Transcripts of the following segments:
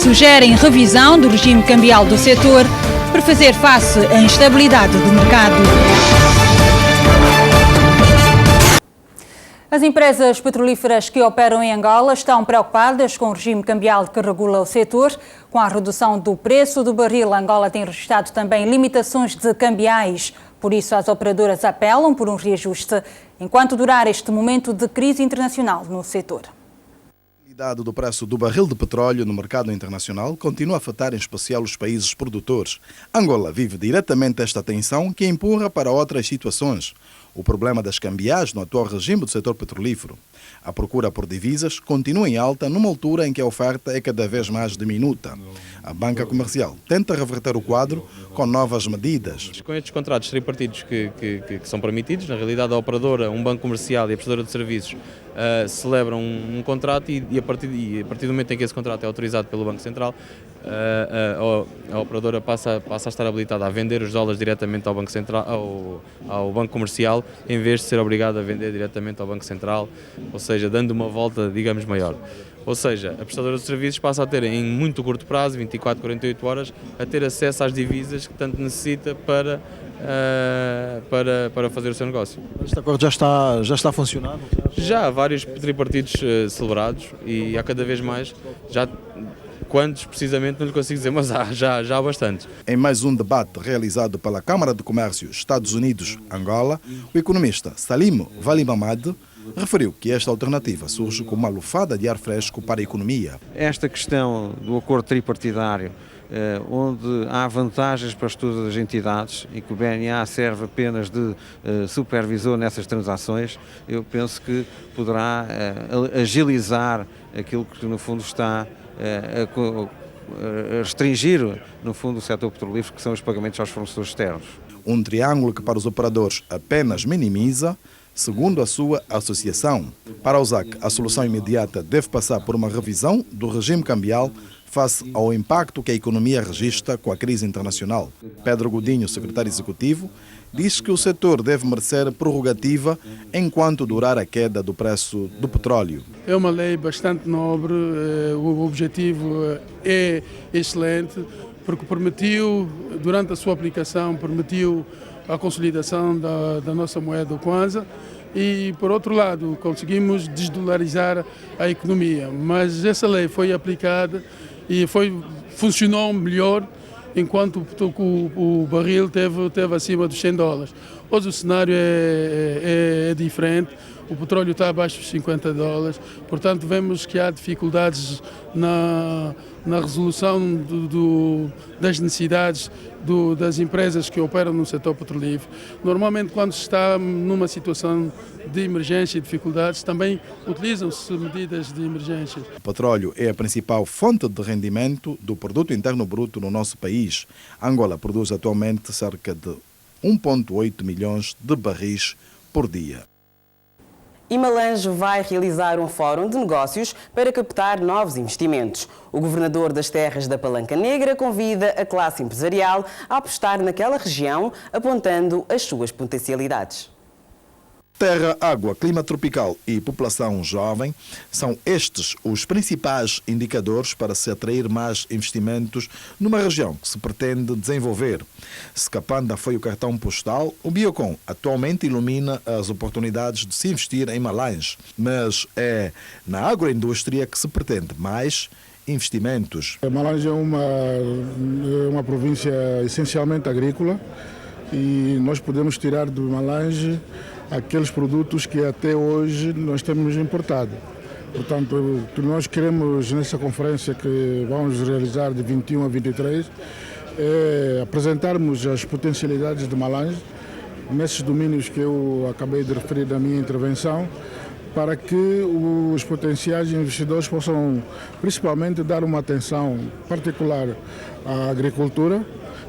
sugerem revisão do regime cambial do setor para fazer face à instabilidade do mercado. As empresas petrolíferas que operam em Angola estão preocupadas com o regime cambial que regula o setor. Com a redução do preço do barril, Angola tem registrado também limitações de cambiais. Por isso, as operadoras apelam por um reajuste enquanto durar este momento de crise internacional no setor. A volatilidade do preço do barril de petróleo no mercado internacional continua a afetar em especial os países produtores. Angola vive diretamente esta tensão que empurra para outras situações. O problema das cambiais no atual regime do setor petrolífero. A procura por divisas continua em alta numa altura em que a oferta é cada vez mais diminuta. A banca comercial tenta reverter o quadro com novas medidas. Com estes contratos tripartidos que são permitidos, na realidade a operadora, um banco comercial e a prestadora de serviços celebram um contrato e a partir do momento em que esse contrato é autorizado pelo Banco Central, a operadora passa a estar habilitada a vender os dólares diretamente ao Banco Central, ao Banco Comercial, em vez de ser obrigada a vender diretamente ao Banco Central, ou seja, dando uma volta, digamos, maior. Ou seja, a prestadora de serviços passa a ter em muito curto prazo, 24, 48 horas, a ter acesso às divisas que tanto necessita para fazer o seu negócio. Este acordo já está a funcionar? Já há vários tripartidos celebrados e há cada vez mais, já quantos precisamente não lhe consigo dizer, mas já há bastantes. Em mais um debate realizado pela Câmara de Comércio Estados Unidos-Angola, o economista Salim Valimamad referiu que esta alternativa surge como uma lufada de ar fresco para a economia. Esta questão do acordo tripartidário, onde há vantagens para todas as entidades e que o BNA serve apenas de supervisor nessas transações, eu penso que poderá agilizar aquilo que no fundo está a restringir no fundo o setor petrolífero, que são os pagamentos aos fornecedores externos. Um triângulo que para os operadores apenas minimiza, segundo a sua associação. Para a USAC, a solução imediata deve passar por uma revisão do regime cambial face ao impacto que a economia registra com a crise internacional. Pedro Godinho, secretário executivo, diz que o setor deve merecer prorrogativa enquanto durar a queda do preço do petróleo. É uma lei bastante nobre, o objetivo é excelente, porque permitiu, durante a sua aplicação, permitiu a consolidação da nossa moeda, o Kwanza, e, por outro lado, conseguimos desdolarizar a economia. Mas essa lei foi aplicada e funcionou melhor enquanto o barril teve acima dos $100. Hoje o cenário é diferente, o petróleo está abaixo dos $50, portanto vemos que há dificuldades na resolução das necessidades das empresas que operam no setor petrolífero. Normalmente, quando se está numa situação de emergência e dificuldades, também utilizam-se medidas de emergência. O petróleo é a principal fonte de rendimento do produto interno bruto no nosso país. Angola produz atualmente cerca de 1,8 milhões de barris por dia. Imalange vai realizar um fórum de negócios para captar novos investimentos. O governador das terras da Palanca Negra convida a classe empresarial a apostar naquela região, apontando as suas potencialidades. Terra, água, clima tropical e população jovem são estes os principais indicadores para se atrair mais investimentos numa região que se pretende desenvolver. Se Capanda foi o cartão postal, o Biocon atualmente ilumina as oportunidades de se investir em Malange, mas é na agroindústria que se pretende mais investimentos. Malange é uma província essencialmente agrícola e nós podemos tirar do Malange aqueles produtos que até hoje nós temos importado. Portanto, o que nós queremos nessa conferência que vamos realizar de 21 a 23 é apresentarmos as potencialidades de Malange nesses domínios que eu acabei de referir na minha intervenção, para que os potenciais investidores possam principalmente dar uma atenção particular à agricultura,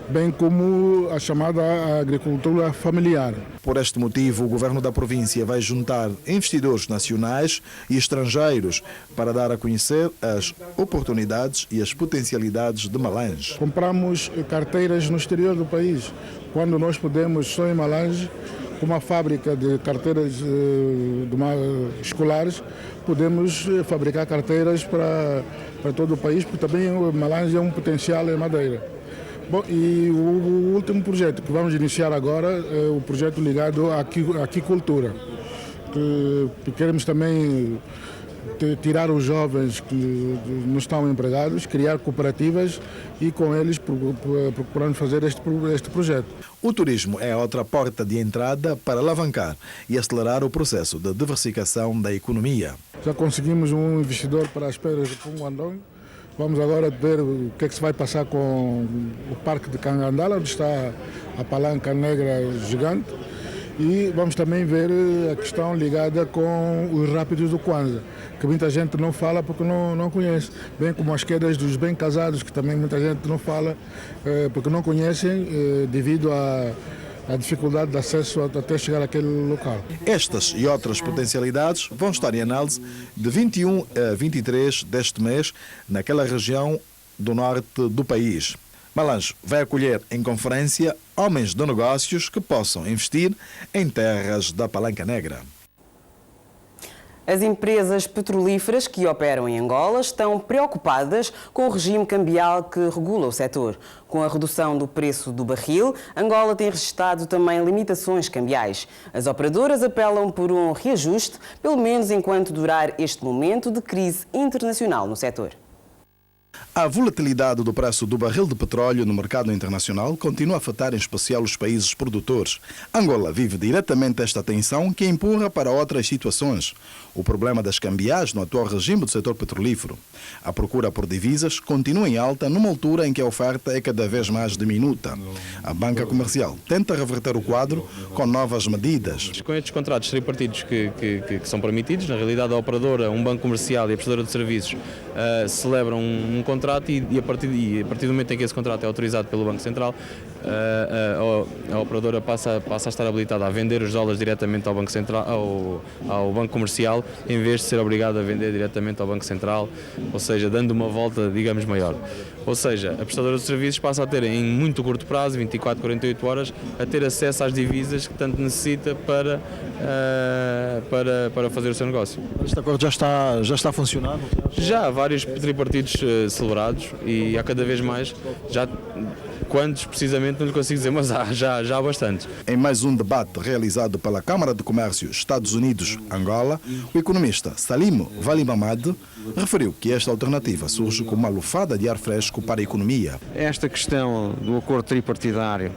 bem como a chamada agricultura familiar. Por este motivo, o governo da província vai juntar investidores nacionais e estrangeiros para dar a conhecer as oportunidades e as potencialidades de Malange. Compramos carteiras no exterior do país, quando nós podemos, só em Malange, com uma fábrica de carteiras escolares, podemos fabricar carteiras para todo o país, porque também Malange é um potencial em madeira. Bom, e o último projeto que vamos iniciar agora é o projeto ligado à aquicultura, que queremos também tirar os jovens que não estão empregados, criar cooperativas e com eles procuramos fazer este projeto. O turismo é outra porta de entrada para alavancar e acelerar o processo de diversificação da economia. Já conseguimos um investidor para as pedras de Punguandong. Vamos agora ver o que é que se vai passar com o Parque de Cangandala, onde está a Palanca Negra gigante. E vamos também ver a questão ligada com os rápidos do Kwanza, que muita gente não fala porque não conhece. Bem como as quedas dos bem-casados, que também muita gente não fala porque não conhecem devido à dificuldade de acesso até chegar àquele local. Estas e outras potencialidades vão estar em análise de 21 a 23 deste mês naquela região do norte do país. Malange vai acolher em conferência homens de negócios que possam investir em terras da Palanca Negra. As empresas petrolíferas que operam em Angola estão preocupadas com o regime cambial que regula o setor. Com a redução do preço do barril, Angola tem registrado também limitações cambiais. As operadoras apelam por um reajuste, pelo menos enquanto durar este momento de crise internacional no setor. A volatilidade do preço do barril de petróleo no mercado internacional continua a afetar em especial os países produtores. Angola vive diretamente esta tensão que empurra para outras situações. O problema das cambiais no atual regime do setor petrolífero. A procura por divisas continua em alta numa altura em que a oferta é cada vez mais diminuta. A banca comercial tenta reverter o quadro com novas medidas. Com estes contratos tripartidos que são permitidos, na realidade a operadora, um banco comercial e a prestadora de serviços celebram um contrato e a partir do momento em que esse contrato é autorizado pelo Banco Central, a operadora passa a estar habilitada a vender os dólares diretamente ao Banco Central, ao Banco Comercial, em vez de ser obrigada a vender diretamente ao Banco Central, ou seja, dando uma volta, digamos, maior. Ou seja, a prestadora de serviços passa a ter em muito curto prazo, 24, 48 horas, a ter acesso às divisas que tanto necessita para fazer o seu negócio. Este acordo já está funcionando? Já há vários tripartidos celebrados e há cada vez mais, já quantos precisamente não lhe consigo dizer, mas já há bastantes. Em mais um debate realizado pela Câmara de Comércio Estados Unidos-Angola, o economista Salim Valimamad referiu que esta alternativa surge como uma lufada de ar fresco para a economia. Esta questão do acordo tripartidário,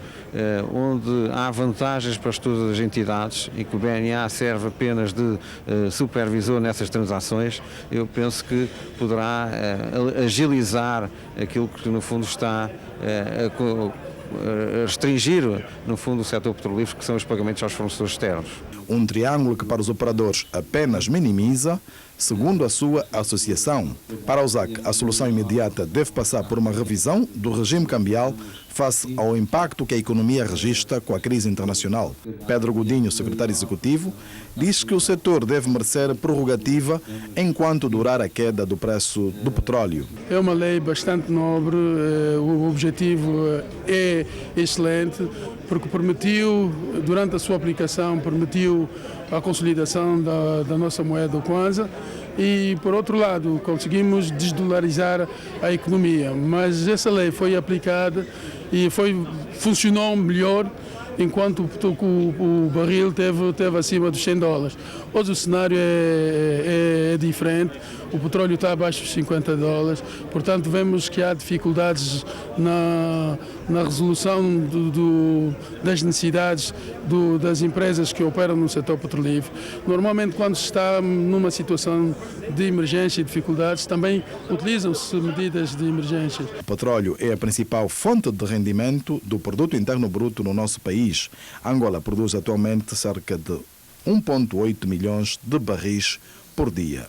onde há vantagens para todas as entidades e que o BNA serve apenas de supervisor nessas transações, eu penso que poderá agilizar aquilo que no fundo está a restringir, no fundo, o setor petrolífero, que são os pagamentos aos fornecedores externos. Um triângulo que para os operadores apenas minimiza, segundo a sua associação. Para a USAC, a solução imediata deve passar por uma revisão do regime cambial face ao impacto que a economia registra com a crise internacional. Pedro Godinho, secretário executivo, diz que o setor deve merecer prerrogativa enquanto durar a queda do preço do petróleo. É uma lei bastante nobre, o objetivo é excelente, porque permitiu, durante a sua aplicação, permitiu a consolidação da nossa moeda, o Kwanza, e, por outro lado, conseguimos desdolarizar a economia. Mas essa lei foi aplicada e funcionou melhor enquanto o barril teve acima dos $100. Hoje o cenário é diferente, o petróleo está abaixo dos $50, portanto vemos que há dificuldades na resolução das necessidades das empresas que operam no setor petrolífero. Normalmente, quando se está numa situação de emergência e dificuldades, também utilizam-se medidas de emergência. O petróleo é a principal fonte de rendimento do produto interno bruto no nosso país. Angola produz atualmente cerca de 1,8 milhões de barris por dia.